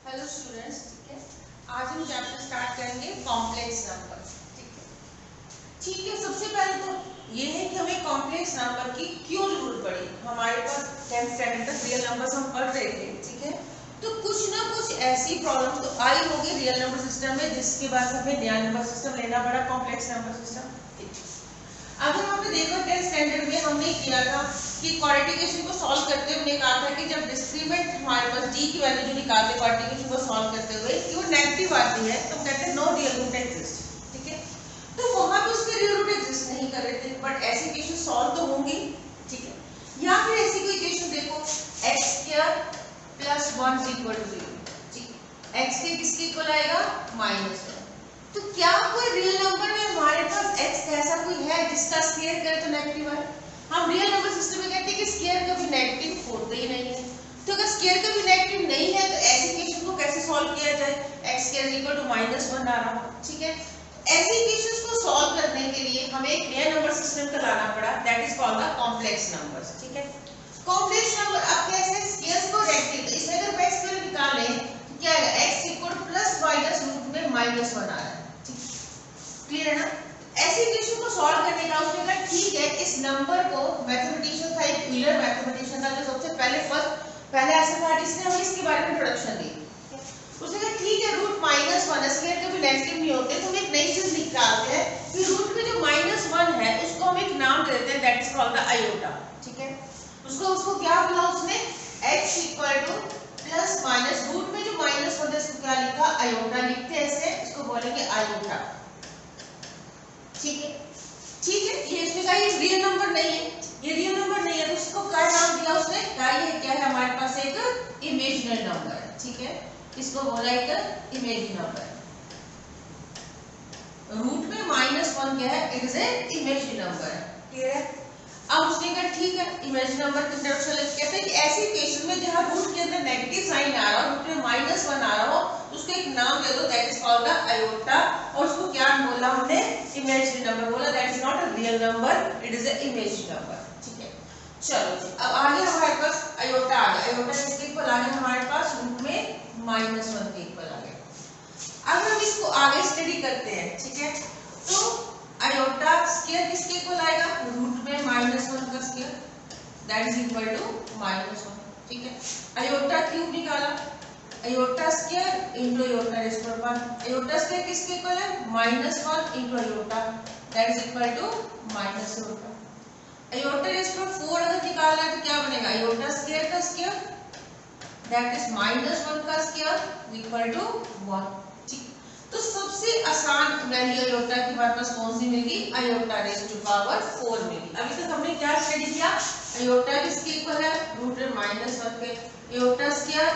Hello students, ठीक है। आज हम चैप्टर स्टार्ट करेंगे कॉम्प्लेक्स नंबर। ठीक है। सबसे पहले तो ये है कि हमें कॉम्प्लेक्स नंबर की क्यों जरूरत पड़ी। हमारे पास 10th स्टैंडर्ड तक रियल नंबर्स हम पढ़ रहे थे, ठीक है। तो कुछ ना कुछ ऐसी प्रॉब्लम तो आई होगी रियल नंबर सिस्टम में जिसके बाद हमें नया नंबर सिस्टम लेना पड़ा, कॉम्प्लेक्स नंबर सिस्टम। अगर वहाँ पे देखो 10th स्टैंडर्ड में हमने किया था कि क्वाड्रेटिक को सॉल्व करते हुए हमने कहा था कि जब डिस्क्रीमेंट हमारे पास डी की वैल्यू जो निकालते हैं क्वाड्रेटिक को सॉल्व करते हुए कि वो नेगेटिव आती है तो हम कहते हैं नो रियल रूट एग्जिस्ट, ठीक है। तो वहाँ पे उसके रियल रूट एग्जिस्ट नहीं कर रहे थे, बट ऐसी इक्वेशन सॉल्व तो होंगी, ठीक है। या फिर ऐसी कोई इक्वेशन देखो x² + 1 = 0, ठीक है। x के किसके इक्वल आएगा -1। तो क्या कोई रियल नंबर में हमारे पास x ऐसा कोई है जिसका स्क्वायर करे तो नेगेटिव आए। हम रियल नंबर सिस्टम में कहते हैं कि स्क्वायर कभी नेगेटिव होता ही नहीं है। तो अगर स्क्वायर कभी नेगेटिव नहीं है तो ऐसी इक्वेशन को कैसे सॉल्व किया जाए, x² = -1 आ रहा हो, ठीक है। ऐसी इक्वेशंस को सॉल्व करने के लिए हमें एक नया नंबर सिस्टम का लाना पड़ा, that is called the complex numbers, ठीक है। कॉम्प्लेक्स नंबर अब कैसे स्क्वायर को नेगेटिव, इसमें अगर x स्क्वायर निकालें तो क्या आएगा, x = +- -1 आ रहा है, क्लियर है ना। ऐसी इक्वेशन को सॉल्व करने का उसने कहा ठीक है, इस नंबर को मैथमेटिशियन था एक यूलर मैथमेटिशियन था जो सबसे पहले ऐसा था जिसने हमें इसके बारे में इंट्रोडक्शन दी। उसने कहा ठीक है, √-1 स्क्वायर कभी नेगेटिव नहीं होते, तो हम एक नई चीज निकालते हैं कि रूट में जो -1 है उसको हम एक नाम दे देते हैं, that is called the iota, ठीक है। उसको क्या बोला उसने, x = +- रूट में जो -1 है इसको क्या लिखा, आयोटा लिखते हैं, ऐसे इसको बोलेंगे आयोटा, ठीक है। ठीक है, ये इसमें का ये रियल नंबर नहीं है, ये रियल नंबर नहीं है तो इसको क्या नाम दिया उसने, क्या ये क्या है हमारे पास एक इमेजिनरी नंबर है, ठीक है। इसको बोला एक इमेजिनरी नंबर। रूट में -1 क्या है, it is a imaginary number, clear है। अब उसने कहा ठीक है, इमेजिनरी नंबर का इंट्रोडक्शन कहते हैं कि ऐसी केस में जहां रूट के अंदर नेगेटिव साइन आ रहा हो, रूट में -1 आ रहा हो, उसको एक नाम दे दो, that is called the iota. और उसको क्या बोला हमने, इमेजिनरी नंबर बोला, that is not a real number, it is a imaginary number, ठीक है। चलो जी, अब आगे हमारे पास आयोटा आ गया, आयोटा किसके इक्वल आ गया हमारे पास, रूट में -1 के इक्वल आ गया। अब हम इसको आगे स्टडी करते हैं, ठीक है। तो आयोटा स्क्वायर किसके इक्वल आएगा, रूट में -1 का square, that is equal to -1, ठीक है। आयोटा क्यूब निकाला, iota square into iota raise to 1, iota square किसके इक्वल है, -1 into iota, that is equal to -iota. Iota raise to 4 अगर निकालना है तो क्या बनेगा, आयोटा स्क्वायर का स्क्वायर, दैट इज -1 का स्क्वायर इक्वल टू 1, ठीक। तो सबसे आसान वैल्यू आयोटा की हमारे पास कौन सी मिलेगी, आयोटा रेज़ टू पावर 4 मिलेगी। अभी तक हमने क्या स्टडी किया, आयोटा किसके इक्वल है, रूट में -1 के, iota square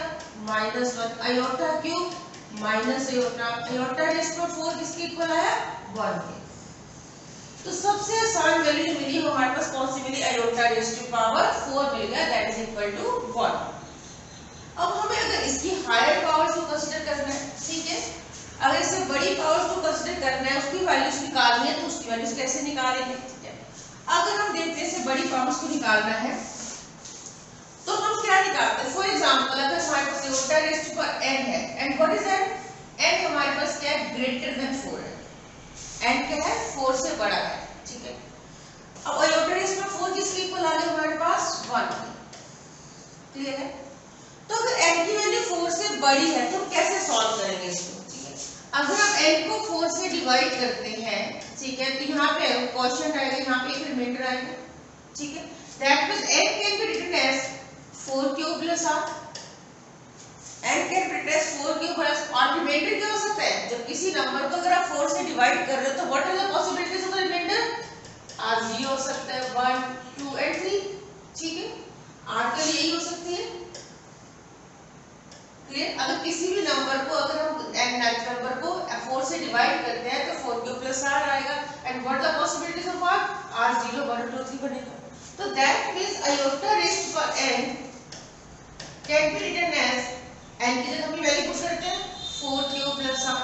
-1, iota cube -iota, iota raise to 4 किसके इक्वल है, 1 के। तो सबसे आसान वैल्यू मिली हमारे पास कौन सी मिली, आयोटा रेज़ टू पावर 4 मिल गया, दैट इज इक्वल टू 1। अब हमें अगर इसकी हायर पावर्स को कंसीडर करना है, ठीक है, अगर इससे बड़ी पावर्स को कंसीडर करना है, उसकी वैल्यूज निकालनी है, तो उसकी वैल्यूज कैसे निकालेंगे, ठीक है। अगर हम देखते हैं इससे बड़ी पावर्स को निकालना है तो हम क्या निकालते हैं, फॉर एग्जांपल अगर हमारे पास iota raise to power n है, and what is that, n हमारे पास क्या है, ग्रेटर देन 4 है, n क्या है, 4 से बड़ा है, ठीक है। अब आयोटा रेज़ टू 4 किसके इक्वल आ गया हमारे पास, 1, क्लियर है। तो अगर n की वैल्यू 4 से बड़ी है तो कैसे सॉल्व करेंगे इसको, ठीक है। अगर आप n को 4 से डिवाइड करते हैं, ठीक है, तो यहाँ पे क्वोशिएंट आएगा, यहाँ पे एक रिमाइंडर आएगा, ठीक है। That means n can be written as 4³ + 8, n can be written as 4³ + और रिमाइंडर क्या हो सकता है, जब किसी नंबर को अगर आप 4 से डिवाइड कर रहे हो तो what are the possibilities of the remainder, r0 हो सकता है, 1 2 एंड 3, ठीक है। r के लिए यही हो सकती है, क्लियर। अगर किसी भी नंबर को अगर हम नेचुरल नंबर को 4 से डिवाइड करते हैं तो 4³ + r आएगा, and what the possibilities of r0 1 2 3 बनेगा। तो that means iota raise to power n can be written as, n की जगह हम वैल्यू पुट करते हैं 4³ + r,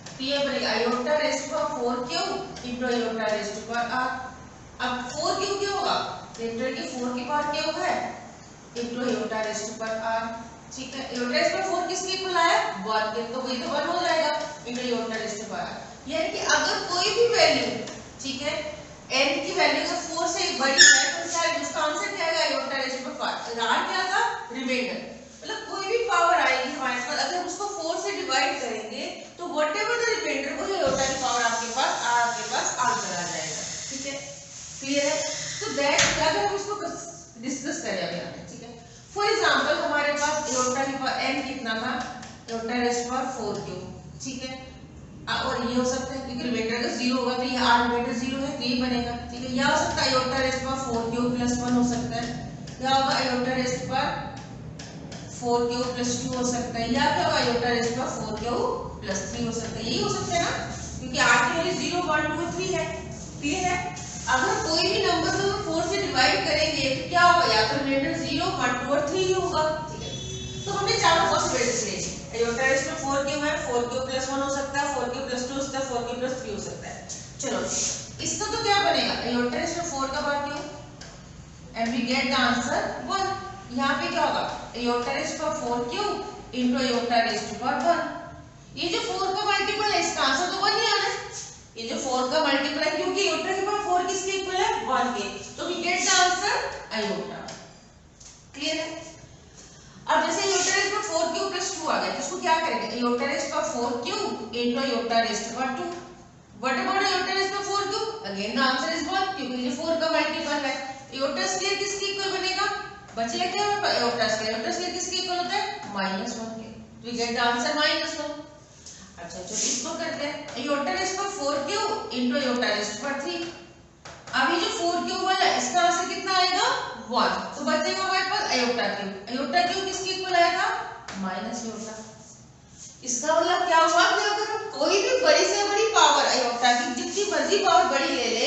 तो ये बनेगा iota raise to power 4³ into iota raise to power r। अब 4³ क्या होगा, इंटर के 4 की पावर क्या होगा है, into iota raise to power r, ठीक है, आयोटा रेज़ पावर 4 किसके इक्वल आया 1 के, तो वही तो 1 हो जाएगा इनटू आयोटा रेज़ पावर। यानी कि अगर कोई भी वैल्यू, ठीक है, n की वैल्यू अगर 4 से बड़ी है तो क्या उसका आंसर क्या आएगा आयोटा रेज़ पावर 5। r क्या था रिमाइंडर, मतलब कोई भी पावर आएगी हमारे पास अगर हम उसको 4 से डिवाइड करेंगे तो व्हाटएवर द रिमाइंडर वही आयोटा की पावर आपके पास आंसर आ जाएगा। ठीक है, क्लियर है। तो दैट अगर हम इसको डिस्कस करें अभी आगे, ठीक है। फॉर एग्जांपल हमारे पास आयोटा की पावर n कितना था आयोटा रेज़ पावर 4 क्यूब, ठीक है, और ये हो सकता है क्योंकि रिमाइंडर अगर 0 होगा तो ये r रिमाइंडर 0 है तो ये बनेगा। ठीक है, या हो सकता है iota raise power 4 cube plus 1 हो सकता है, या होगा iota raise power 4 cube plus 2 हो सकता है, या क्या होगा iota raise power 4 cube plus 3 हो सकता है। यही हो सकता है ना, क्योंकि r की वैल्यू 0 1 2 3 है। क्लियर है। अगर कोई भी नंबर को 4 से डिवाइड करेंगे तो क्या होगा, या तो रिमाइंडर 0 1 2 और 3 ही होगा। ठीक है, तो हमने चारों पॉसिबिलिटीज ले ली। आयोटा रेज़ पावर 4 क्यूब है, 4 क्यूब प्लस 1 हो सकता है, 4 क्यूब प्लस 2 हो सकता है, 4 क्यूब प्लस 3 हो सकता है। चलो इसका तो क्या बनेगा आयोटा रेज़ पावर 4 का power cube and we get the answer 1। यहाँ पे क्या होगा iota raise power 4 cube into iota raise power 1। ये जो 4 का मल्टीपल है इसका आंसर तो 1 ही आना है। ये जो 4 का मल्टीपल है क्योंकि आयोटा के पावर 4 किसके इक्वल है 1 के, तो we get the answer iota. Clear है। अब जैसे iota raise power 4 cube plus 2 आ गया तो इसको क्या करेंगे iota raise power 4 cube into iota raise power 2। What about iota raise power 4 cube, again the answer is 1 क्योंकि ये 4 का मल्टीपल है। आयोटा स्क्वायर किसके इक्वल बनेगा, बचेगा क्या आयोटा स्क्वायर किसके इक्वल होता है -1 के, तो वी गेट द आंसर -1। अच्छा चलो इसको करते हैं iota raise power 4 cube into iota raise power 3। अब ये जो 4 क्यूब वाला इसका आंसर कितना आएगा 1, तो बचेगा हमारे पास आयोटा क्यूब। आयोटा क्यूब किसके इक्वल आएगा -आयोटा। इसका मतलब क्या हुआ कि अगर हम कोई भी बड़ी से बड़ी पावर आयोटा की जितनी मर्जी पावर बड़ी ले ले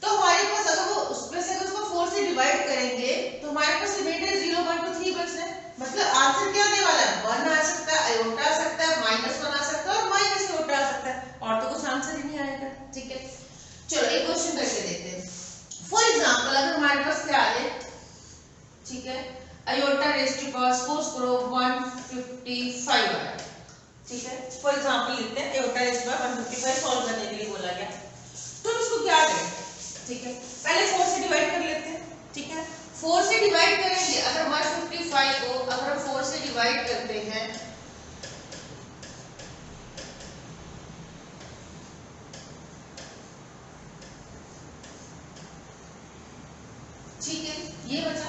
तो हमारे पास अगर वो उसमें से उसको 4 से डिवाइड करेंगे तो हमारे पास रिमाइंडर 0 1 2 3 बचना है। मतलब आंसर क्या आने वाला है 1 आ सकता है, आयोटा आ सकता है, -1 आ सकता है और माइनस आयोटा आ सकता है, और तो कुछ आंसर ही नहीं आएगा। ठीक है, चलो एक क्वेश्चन करके देखते हैं। फॉर एग्जांपल अगर हमारे पास क्या आ जाए, ठीक है, iota raise to power suppose करो 155 आया। ठीक है, फॉर एग्जांपल लिखते हैं iota raise to power 155 solve करने के लिए बोला गया, तो हम इसको क्या करें। ठीक है, पहले 4 से डिवाइड कर लेते हैं। ठीक है, 4 से डिवाइड करेंगे अगर 155 को अगर हम 4 से डिवाइड करते हैं ठीक है, ये बचा,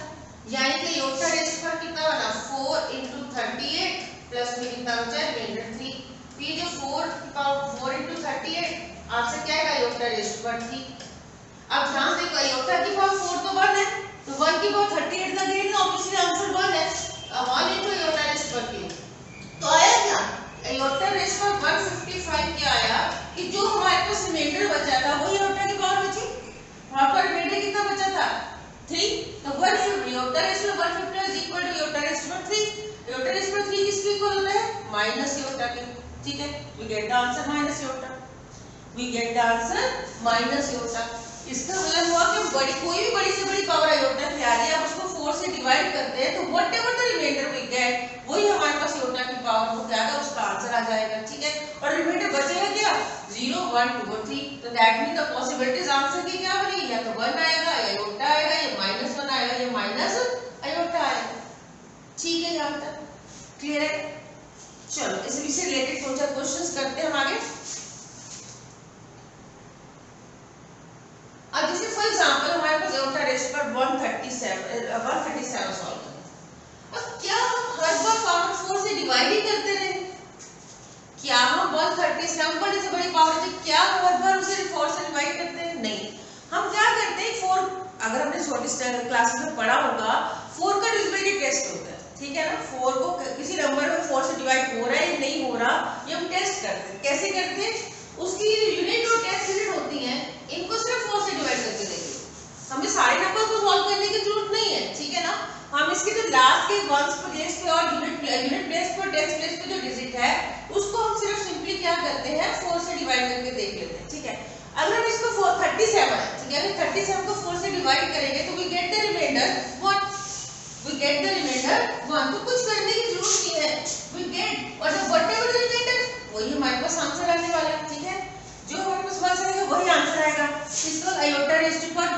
यानी कि आयोटा रेज़ पर कितना बना 4 into 38 प्लस में कितना बचा रिमाइंडर 3। ये जो 4 into 38 आंसर क्या आएगा आयोटा रेज़ पर 3। अब ध्यान देखो आयोटा की पावर 4 तो 1 है, तो 1 की पावर 38 लगेगी ना, ऑब्वियसली आंसर 1 है। 1 into आयोटा रेज़ पर 3 तो आया क्या आयोटा रेज़ पर 155 क्या आया कि जो हमारे पास रिमाइंडर बचा था वही आयोटा की पावर बची। वहां पर रिमाइंडर कितना बचा था 3, तो 150 आयोटा रेज़ पर 150 is equal to iota raise पर 3। आयोटा रेज़ पर 3 किसके इक्वल होता है माइनस आयोटा के। ठीक है, we get the answer minus iota, we get the answer minus iota. इसका मतलब हुआ कि बड़ी कोई भी बड़ी से बड़ी पावर आयोटा की आ रही है, आप उसको 4 से डिवाइड करते हैं तो whatever the remainder we get वही हमारे पास आयोटा की पावर हो जाएगा, उसका आंसर आ जाएगा। ठीक है, और रिमाइंडर बचेगा क्या 0 1 2 और 3, तो that means the possibilities answer की क्या बनेगी, या तो 1 आएगा या आयोटा आएगा या -1 आएगा या माइनस आयोटा आएगा। ठीक है, यहां तक क्लियर है। चलो इससे रिलेटेड 2-4 क्वेश्चंस करते हैं हम आगे। अब जैसे फॉर एग्जांपल हमारे पास आयोटा रेज़ पर 137 सॉल्व करें, अब क्या हम हर बार पावर 4 से डिवाइड ही करते रहे, क्या हम 137 बड़ी से बड़ी पावर है क्या हम हर बार उसे 4 से डिवाइड करते हैं, नहीं। हम क्या करते हैं 4 अगर हमने छोटी क्लासेस में पढ़ा होगा 4 का डिविजिबिलिटी टेस्ट होता है। ठीक है ना, 4 को किसी नंबर में 4 से डिवाइड हो रहा है या नहीं हो रहा ये हम टेस्ट करते हैं। कैसे करते हैं, उसकी यूनिट और टेस्ट यूनिट होती है इनको सिर्फ 4 से डिवाइड करके देखिए, हमें सारे नंबर को सॉल्व करने की जरूरत नहीं है। ठीक है ना, हम इसके जो लास्ट के वंस प्लेस पे और यूनिट प्लेस पे टेस्ट प्लेस पे जो डिजिट है उसको हम सिर्फ सिंपली क्या करते हैं 4 से डिवाइड करके देख लेते हैं। ठीक है, अगर हम इसको 37 है, ठीक है, 37 को 4 से डिवाइड करेंगे तो we get the remainder 1, we get the remainder 1। तो कुछ करने की जरूरत इसको आयोटा रेज़ टू पावर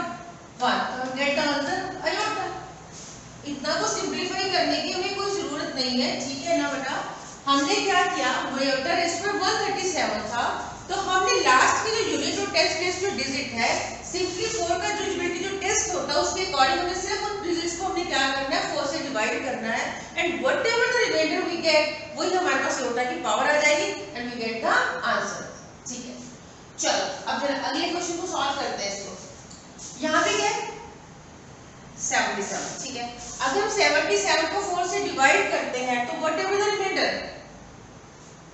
1, तो हम गेट द आंसर आयोटा। इतना को सिंपलीफाई करने की हमें कोई जरूरत नहीं है, ठीक है ना बेटा। हमने क्या किया, आयोटा रेज़ टू पावर 137 था, तो हमने लास्ट की जो यूनिट और टेस्ट जो डिजिट है, सिंपली 4 का जो टेस्ट होता है उसके अकॉर्डिंग हमें सिर्फ उन डिजिट्स को हमने क्या करना है, 4 से डिवाइड करना है, and whatever the remainder we get वही हमारे पास आयोटा की पावर आ जाएगी and we get the answer, ठीक है। चलो अब जरा अगले क्वेश्चन को सॉल्व करते हैं। इसको यहाँ पे क्या है 77, ठीक है। अगर हम 77 को 4 से डिवाइड करते हैं तो व्हाटएवर द रिमाइंडर,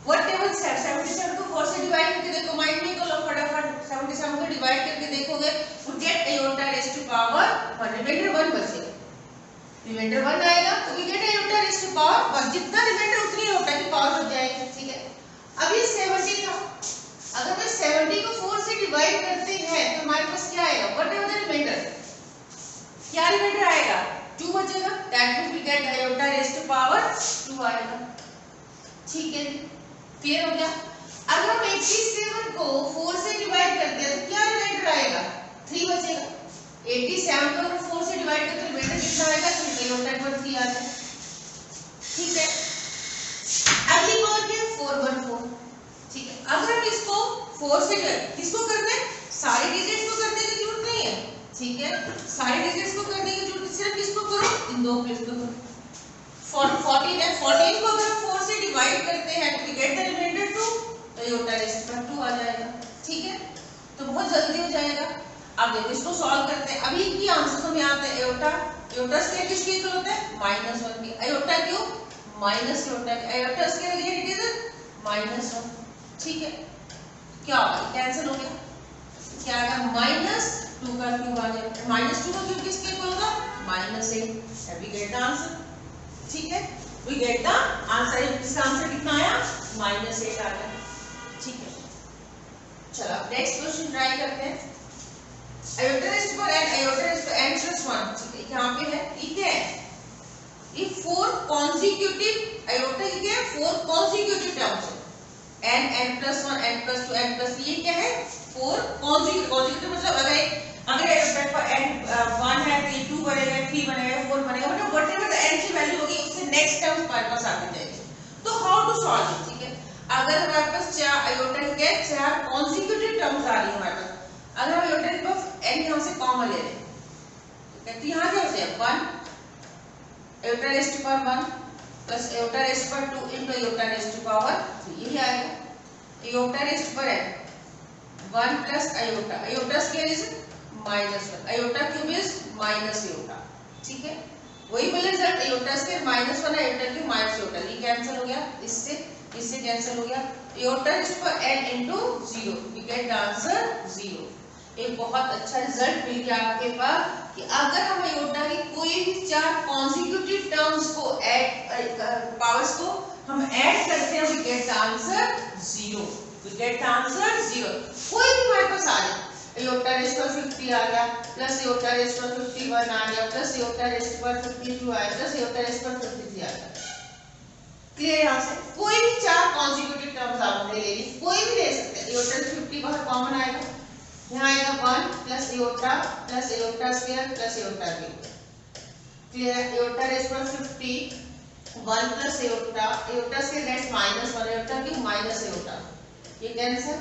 व्हाटएवर 77 को 4 से डिवाइड करके देखो, माइंड में करो फटाफट, 77 को डिवाइड करके देखोगे तो get iota raise to power 1, remainder 1 बचेगा, रिमाइंडर 1 आएगा तो we get iota raise to power 1, जितना रिमाइंडर उतनी आयोटा की पावर बच जाएगी, ठीक है। अब ये 70 था, अगर हम 70 को 4 से डिवाइड करते हैं तो हमारे पास क्या आएगा, व्हाटएवर द रिमाइंडर, क्या रिमाइंडर आएगा 2 बचेगा, that means we get iota raise to power 2 आएगा, ठीक है। क्लियर हो गया। अगर हम 87 को 4 से डिवाइड करते हैं तो क्या रिमाइंडर आएगा, 3 बचेगा। 87 को अगर 4 से डिवाइड करते हैं रिमाइंडर कितना आएगा, 3 आ जाएगा, ठीक है। अगली पावर क्या है 414, ठीक है। अगर हम इसको 4 से किसको करना है, सारे डिजिट्स को करने की जरूरत नहीं है, ठीक है। सारे डिजिट्स को करने की जरूरत सिर्फ किसको करो, इन दो प्लेस को करो। 14 है, 14 को अगर हम 4 से डिवाइड करते हैं तो वी गेट द रिमाइंडर 2, तो आयोटा रेज़ टू पावर 2 आ जाएगा, ठीक है। तो बहुत जल्दी हो जाएगा। अब देखो इसको सॉल्व करते हैं। अभी इनकी आंसर तो हमें आते हैं आयोटा, आयोटा स्क्वायर किसके इक्वल होता है -1 की, आयोटा क्यों minus iota, iota square again it is -1, ठीक है। क्या होगा, कैंसिल हो गया, क्या आएगा -2 का क्यूब आ गया, -2 का क्यूब किसके इक्वल होगा -8, वी गेट द आंसर, ठीक है। वी गेट द आंसर, इसका आंसर कितना आया -8 आ गया, ठीक है। चलो नेक्स्ट क्वेश्चन ट्राई करते हैं। Iota raise to power n, iota raise to n + 1, ठीक है। यहाँ पे है, ठीक है, ये 4 कॉन्जिक्यूटिव आयोटा की क्या है, 4 कॉन्जिक्यूटिव टर्म्स है, n + 1 n + 2 n + 3, ये क्या है 4 कॉन्जिक्यूटिव, मतलब अगर आयोटा पर n 1 है तो ये 2 बनेगा, 3 बनेगा, 4 बनेगा, मतलब व्हाटएवर द n की वैल्यू होगी उससे नेक्स्ट टर्म हमारे पास आती जाएगी। तो हाउ टू सॉल्व इट, ठीक है। अगर हमारे पास 4 आयोटा के 4 कॉन्जिक्यूटिव टर्म्स आ रही है हमारे पास, अगर हम आयोटा के पास n यहां से कॉमन ले लें, ठीक है, तो यहां क्या होता है 1 iota raise to power 1 plus iota raise to power 2 into iota raise to power 3, यही आएगा। Iota raise to power n 1 plus iota, iota square is -1, iota cube is minus iota, ठीक है। वही मिल result, iota square -1 iota cube minus iota, ये cancel हो गया, इससे कैंसिल हो गया, iota raise to power n into 0, we get the answer 0। एक बहुत अच्छा रिजल्ट मिल गया आपके पास कि अगर हम आयोटा की कोई भी 4 कॉन्जिक्यूटिव टर्म्स को ऐड पावर्स को हम ऐड करते हैं, we get the answer 0, we get the answer 0। कोई भी हमारे पास आ जाए, आयोटा रेज़ टू पावर 50 आ गया, plus iota raise to power 51 आ गया, plus iota raise to power 52 आ गया, plus iota raise to power 53 आ गया, क्लियर। यहाँ से कोई भी 4 कॉन्जिक्यूटिव टर्म्स आपने ले ली, कोई भी ले सकते हैं। आयोटा 50 बाहर कॉमन आएगा, यहाँ आएगा 1 plus iota square plus iota cube, clear. Iota raise to power 50 1 plus iota square that's -1 iota cube minus iota, ये कैंसिल,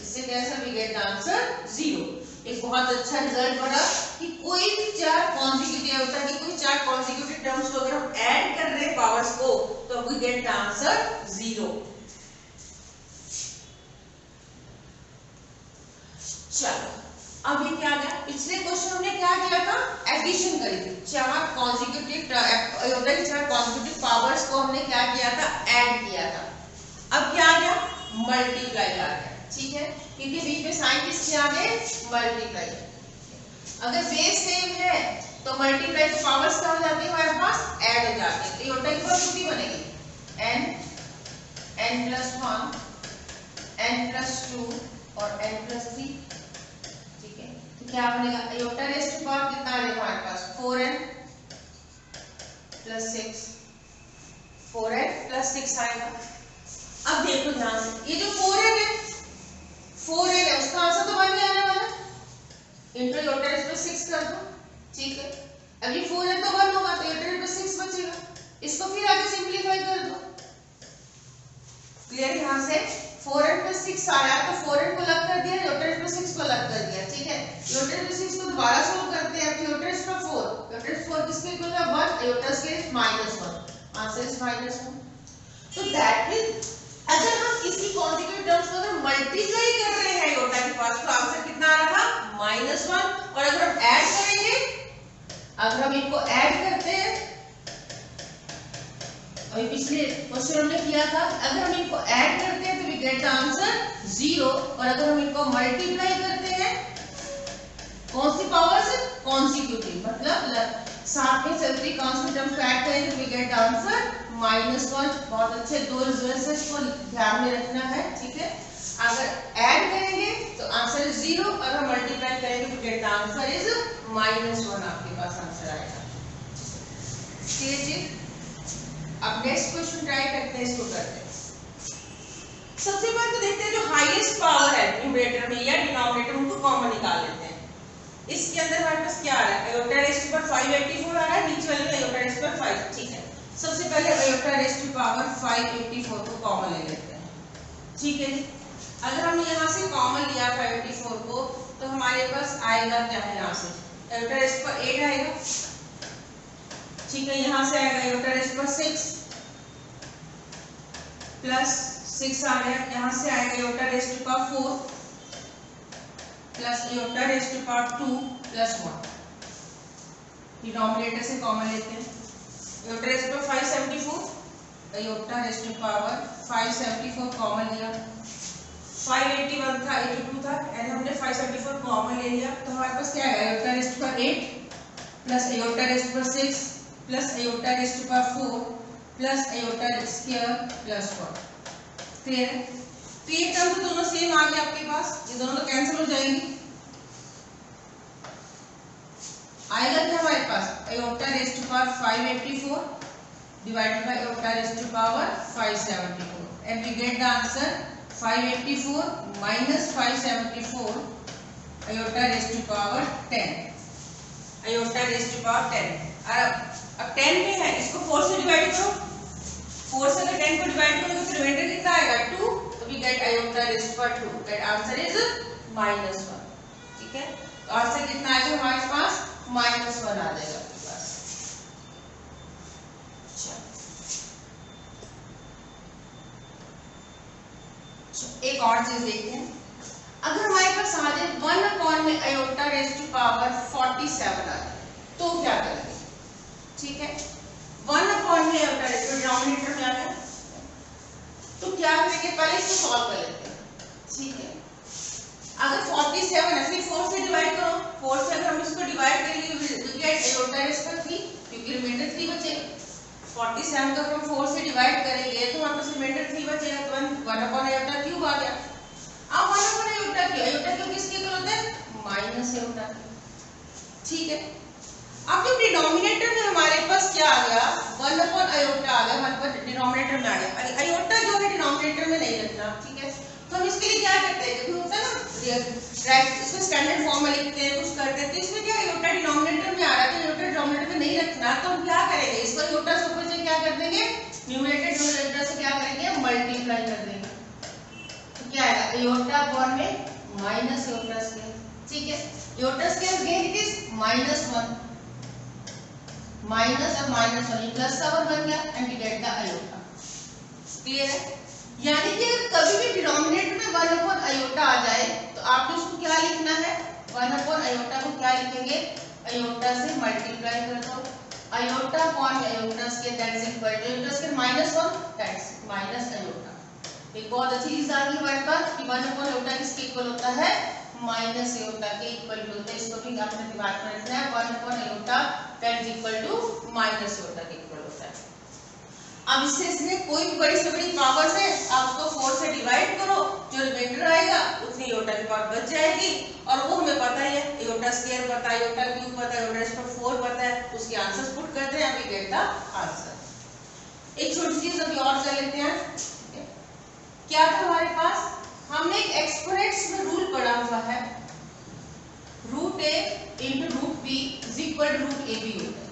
इससे cancel, we get the answer 0। एक बहुत अच्छा रिजल्ट बना कि कोई भी 4 कॉन्जिक्यूटिव आयोटा की कोई 4 कॉन्जिक्यूटिव टर्म्स को अगर हम ऐड कर रहे हैं पावर्स को तो वी गेट द आंसर 0। चलो अब ये क्या गया, पिछले क्वेश्चन हमने क्या किया था, एडिशन करी थी, 4 कॉन्जिक्यूटिव आयोटा की 4 कॉन्जिक्यूटिव पावर्स को हमने क्या किया था, ऐड किया था। अब क्या आ गया, मल्टीप्लाई आ गया, ठीक है, क्योंकि बीच में साइन किसके आ गए, मल्टीप्लाई। अगर बेस सेम है तो मल्टीप्लाई की पावर्स क्या हो जाती है हमारे पास, ऐड हो जाती है, तो आयोटा की पावर कितनी बनेगी, n + 1 n + 2 और n + 3, ठीक है। तो क्या बनेगा, आयोटा रेज़ टू पावर कितना आ जाएगा हमारे पास 4n + 6, 4n + 6 आएगा। अब देखो ध्यान से, ये जो 4n है उसका आंसर तो 1 ही आने वाला है, इंटू योटा रेज़ टू 6 कर दो, ठीक है। अब ये 4 है तो 1 होगा तो योटा रेज़ टू 6 बचेगा, इसको फिर आगे सिंपलीफाई कर दो। क्लियर? यहाँ से 4n + 6 आया तो 4n को अलग कर दिया, योटा रेज़ टू 6 को अलग कर दिया, ठीक है। योटा रेज़ टू 6 को दोबारा सोल्व करते हैं, तो iota raise to 4, iota raise to 4 किसके इक्वल है 1, योटा स्क्वायर -1, आंसर इज -1। तो दैट मींस अगर हम किसी कॉन्जुगेट टर्म्स को अगर मल्टीप्लाई कर रहे हैं योटा के पास तो आंसर कितना आ रहा था -1, और अगर हम ऐड करेंगे, अगर हम इनको ऐड करते हैं, अभी पिछले क्वेश्चन हमने किया था, अगर हम इनको ऐड करते हैं तो वी गेट द आंसर 0, और अगर हम इनको मल्टीप्लाई करते हैं कौन सी पावर से, कॉन्सिक्यूटिव, मतलब साथ में चलती कांस्टेंट टर्म को ऐड करेंगे तो वी गेट द आंसर -1। बहुत अच्छे, दो रिजल्ट्स को ध्यान में रखना है, ठीक है। अगर ऐड करेंगे तो आंसर इज 0, और हम मल्टीप्लाई करेंगे तो गेट द आंसर इज -1, आपके पास आंसर आएगा, ठीक है। अब नेक्स्ट क्वेश्चन ट्राई करते हैं, इसको करते हैं। सबसे पहले तो देखते हैं जो हाईएस्ट पावर है न्यूमरेटर में या डिनोमिनेटर, उनको कॉमन निकाल लेते हैं। इसके अंदर हमारे पास क्या आ रहा है, आयोटा रेज़ टू पावर 584 आ रहा है, नीचे वाले में आयोटा रेज़ टू पावर 5, ठीक है। सबसे पहले आयोटा रेज़ टू पावर 584 को कॉमन ले लेते हैं, ठीक है। अगर हमने यहाँ से कॉमन लिया 584 को तो हमारे पास आएगा क्या है, यहाँ से आयोटा रेज़ टू पावर 8 आएगा, ठीक है। यहाँ से आएगा iota raise to power 6 plus 6 आ गया, यहाँ से आएगा iota raise to power 4 plus iota raise to power 2 plus 1, denominator से कॉमन लेते हैं। Iota raise to power 574, iota raise to power 574 common लिया, 581 था, 82 था, एंड हमने 574 कॉमन ले लिया, तो हमारे पास क्या है iota raise to power 8 plus iota raise to power 6 plus iota raise to power 4 plus iota square plus 1। Clear है? तो ये टर्म तो दोनों सेम आ गए आपके पास, ये दोनों तो कैंसिल हो जाएंगी। आएगा क्या हमारे पास, iota raise to power 584 divided by iota raise to power 574, and we get the answer 584 minus 574 iota raise to power 10, iota raise to power 10। अब 10 में है, इसको 4 से डिवाइड करो, 4 से अगर 10 को डिवाइड करोगे तो रिमाइंडर कितना आएगा 2, तो we get iota raise to power 2, that answer is -1, ठीक है। तो आंसर कितना आएगा हमारे पास -1 आ जाएगा आपके पास। एक और चीज देखते हैं, अगर हमारे पास आ जाए 1 में आयोटा रेज़ टू पावर 47 आ जाए तो क्या करेंगे, ठीक है। 1 में आयोटा रेज़ टू डिनोमिनेटर में आ गया तो क्या करेंगे, पहले इसको सॉल्व कर लेते हैं, ठीक है। अगर 47 है फिर 4 से डिवाइड करो, 4 से अगर हम इसको डिवाइड करेंगे तो गेट आयोटा रेज़ टू 3, क्योंकि रिमाइंडर 3 बचेगा। 47 को हम 4 से डिवाइड करेंगे तो हमारे पास रिमाइंडर 3 बचेगा, तो 1 आयोटा क्यूब आ गया। अब 1 आयोटा क्यूब, आयोटा क्यूब किसके इक्वल होता है, माइनस आयोटा, ठीक है। अब जो डिनोमिनेटर में हमारे पास क्या आ गया, 1 आयोटा आ गया, हमारे पास डिनोमिनेटर में आ गया। आयोटा जो है डिनोमिनेटर में नहीं रखना, ठीक है। तो हम इसके लिए क्या करते हैं, कभी होता है ना इसको स्टैंडर्ड फॉर्म में लिखते हैं, कुछ करते हैं, तो इसमें क्या आयोटा डिनोमिनेटर में आ रहा है तो आयोटा डिनोमिनेटर में नहीं रखना, तो हम क्या करेंगे, इसको आयोटा से ऊपर से क्या कर देंगे, न्यूमरेटर डिनोमिनेटर से क्या करेंगे, मल्टीप्लाई कर देंगे, तो क्या आएगा आयोटा अपॉन में माइनस आयोटा स्क्वायर, ठीक है। Iota square again it is -1, minus और -1 प्लस का 1 बन गया, and we get the iota. Clear है? यानी कि अगर कभी भी डिनोमिनेटर में 1 आयोटा आ जाए तो आपने उसको क्या लिखना है, 1 आयोटा को क्या लिखेंगे, आयोटा से मल्टीप्लाई कर दो, iota upon iota square that is equal to iota square -1 that's minus iota. एक बहुत अच्छी चीज आ गई हमारे पास कि 1 आयोटा किसके इक्वल होता है, माइनस आयोटा के इक्वल होता है। इसको भी आपने दिमाग में रखना है, 1 iota that is equal to minus iota के इक्वल होता है। अब इससे कोई भी बड़ी से बड़ी पावर है आप उसको 4 से डिवाइड करो, जो रिमाइंडर आएगा उतनी आयोटा की पावर बच जाएगी, और वो हमें पता ही है, आयोटा स्क्वायर पता है, आयोटा क्यूब पता है, आयोटा रेज़ टू पावर 4 पता है, उसके आंसर्स पुट करते हैं, वी गेट द आंसर। एक छोटी चीज अभी और कर लेते हैं, क्या था हमारे पास, हमने एक एक्सपोनेंट्स में रूल पढ़ा हुआ है, root A into root B is equal to root A B होता है।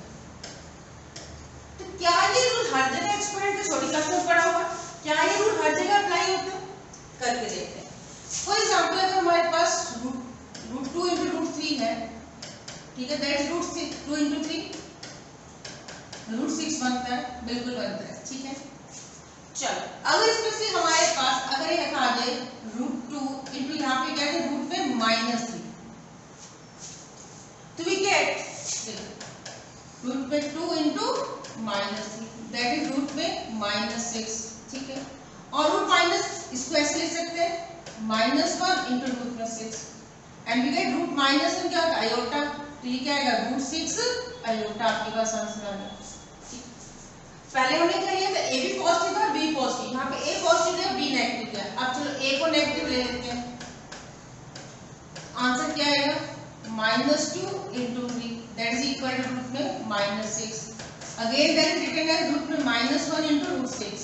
तो क्या ये रूल हर जगह एक्सपोनेंट में छोटी क्लास में पढ़ा हुआ, क्या ये रूल हर जगह अप्लाई होता है? करके देखते हैं। फॉर एग्जाम्पल अगर हमारे पास रूट 2 इंटू रूट 3 है, ठीक है, that is root 2 into 3 root 6 बनता है, बिल्कुल बनता है, ठीक है। चलो अगर इसमें से हमारे पास अगर ये आ जाए रूट 2 इंटू यहाँ पे क्या है रूट में -3, तो वी गेट रूट में 2 इंटू -3 दैट इज रूट में -6, ठीक है। और रूट माइनस इसको ऐसे लिख सकते हैं -1 इंटू रूट में 6 and we get root minus क्या होगा आयोटा, तो ये क्या आएगा रूट 6 आयोटा, आपके पास आंसर आ गया। पहले हमने क्या लिया था ए भी पॉजिटिव और बी पॉजिटिव, यहाँ पे ए पॉजिटिव है बी नेगेटिव है। अब चलो ए को नेगेटिव ले लेते हैं, आंसर क्या आएगा -2 into 3 that is equal to root में -6, again that is written as root में -1 इंटू रूट 6,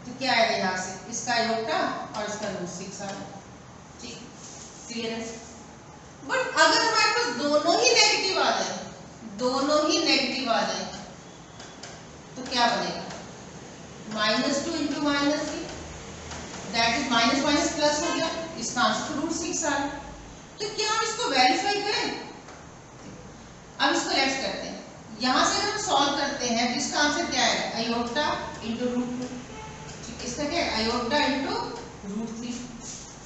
तो क्या आएगा यहाँ से इसका आयोटा और इसका रूट 6 आएगा, ठीक क्लियर है। बट अगर हमारे पास दोनों ही नेगेटिव आ जाए, दोनों ही नेगेटिव आ जाए तो क्या बनेगा -2 into -3 that is minus minus plus हो गया, इसका आंसर रूट 6 आ रहा। तो क्या हम इसको वेरीफाई करें? अब इसको लेट्स करते हैं, यहां से हम सॉल्व करते हैं तो इसका आंसर क्या है आयोटा इंटू रूट 2, इसका क्या है आयोटा इंटू रूट 3,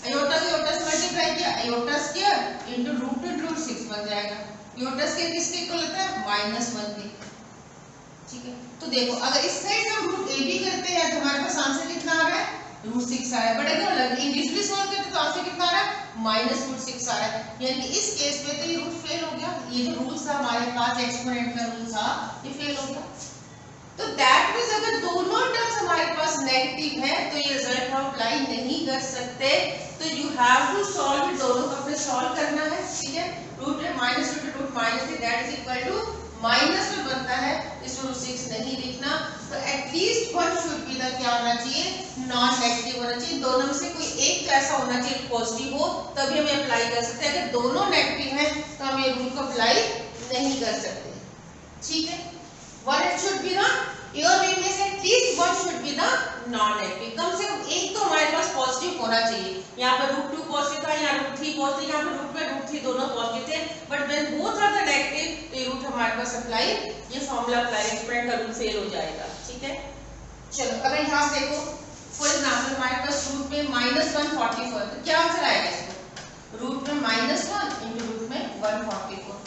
आयोटा से आयोटा से मल्टीप्लाई किया iota square into root 2 root 6 बन जाएगा। आयोटा स्क्वायर किसके इक्वल होता है -1 के, ठीक है। तो देखो अगर इस साइड से हम रूट ए बी करते हैं तो हमारे पास आंसर कितना आ रहा है रूट 6 आ रहा है, बट अगर इंडिविजुअली सॉल्व करते तो आंसर कितना आ रहा है -√6 आ रहा है, यानी कि इस केस में तो ये रूट फेल हो गया, ये जो रूल था हमारे पास एक्सपोनेंट का रूल था ये फेल हो गया। तो दैट मींस अगर दोनों टर्म्स हमारे पास नेगेटिव है तो ये रिजल्ट हम अप्लाई नहीं कर सकते, तो you have to solve it, दोनों को अपने सॉल्व करना है, ठीक है। रूट में -2 root -3 that is equal to minus में बनता है, इसमें रूट 6 नहीं लिखना, तो at least one should be the क्या होना चाहिए नॉन नेगेटिव होना चाहिए, दोनों में से कोई एक तो ऐसा होना चाहिए पॉजिटिव हो तभी हम अप्लाई कर सकते हैं, अगर दोनों नेगेटिव हैं तो हम ये रूल को अप्लाई नहीं कर सकते, ठीक है। One it should be the your mean में से at least one should be the non negative, कम से कम एक तो हमारे पास पॉजिटिव होना चाहिए। यहाँ पर रूट 2 पॉजिटिव था, यहाँ रूट 3 पॉजिटिव, यहाँ पर रूट में रूट 3 दोनों पॉजिटिव थे, but when both are the negative तो ये रूट हमारे पास अप्लाई, ये फॉर्मूला अप्लाई एक्सपोनेंट का रूल फेल हो जाएगा, ठीक है। चलो अगर यहाँ से देखो फॉर एग्जांपल हमारे पास रूट में -144, तो क्या आंसर आएगा इसको रूट में -1 इंटू रूट में 144,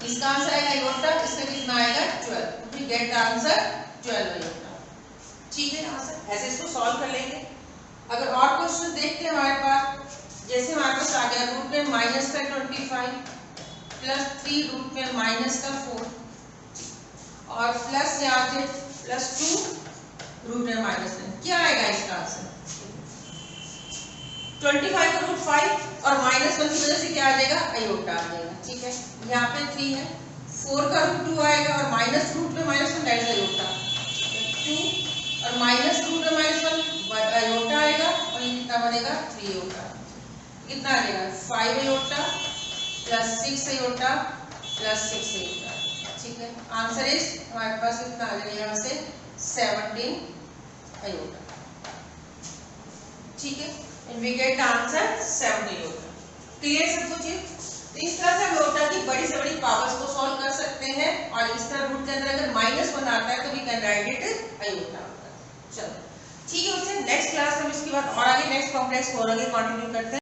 इसका आंसर आएगा आयोटा, इसका कितना आएगा 12, we get the answer 12 iota, ठीक है। यहाँ से ऐसे इसको सॉल्व कर लेंगे। अगर और क्वेश्चन देखते हैं हमारे पास, जैसे हमारे पास आ गया रूट में -25 प्लस 3 रूट में -4 और प्लस यहाँ से +2 रूट में -1, क्या आएगा इसका आंसर 25 का रूट 5 और -1 की वजह से क्या आ जाएगा आयोटा आ जाएगा, ठीक है। यहाँ पे 3 है, 4 का रूट 2 आएगा और माइनस रूट में -1 दैट इज आयोटा, 2 और माइनस रूट में -1 आयोटा आएगा और ये कितना बनेगा 3 आयोटा, कितना आ जाएगा 5 iota plus 6 iota plus 6 iota, ठीक है। आंसर इज हमारे पास कितना आ जाएगा यहाँ से 17 आयोटा, ठीक है, and we get the answer 7 iota. Clear सब कुछ? तो इस तरह से हम आयोटा की बड़ी से बड़ी पावर्स को सॉल्व कर सकते हैं, और इस तरह रूट के अंदर अगर -1 आता है तो we can write it iota. चलो ठीक है, उससे नेक्स्ट क्लास में हम इसके बाद और आगे नेक्स्ट कॉम्प्लेक्स और आगे कंटिन्यू करते हैं।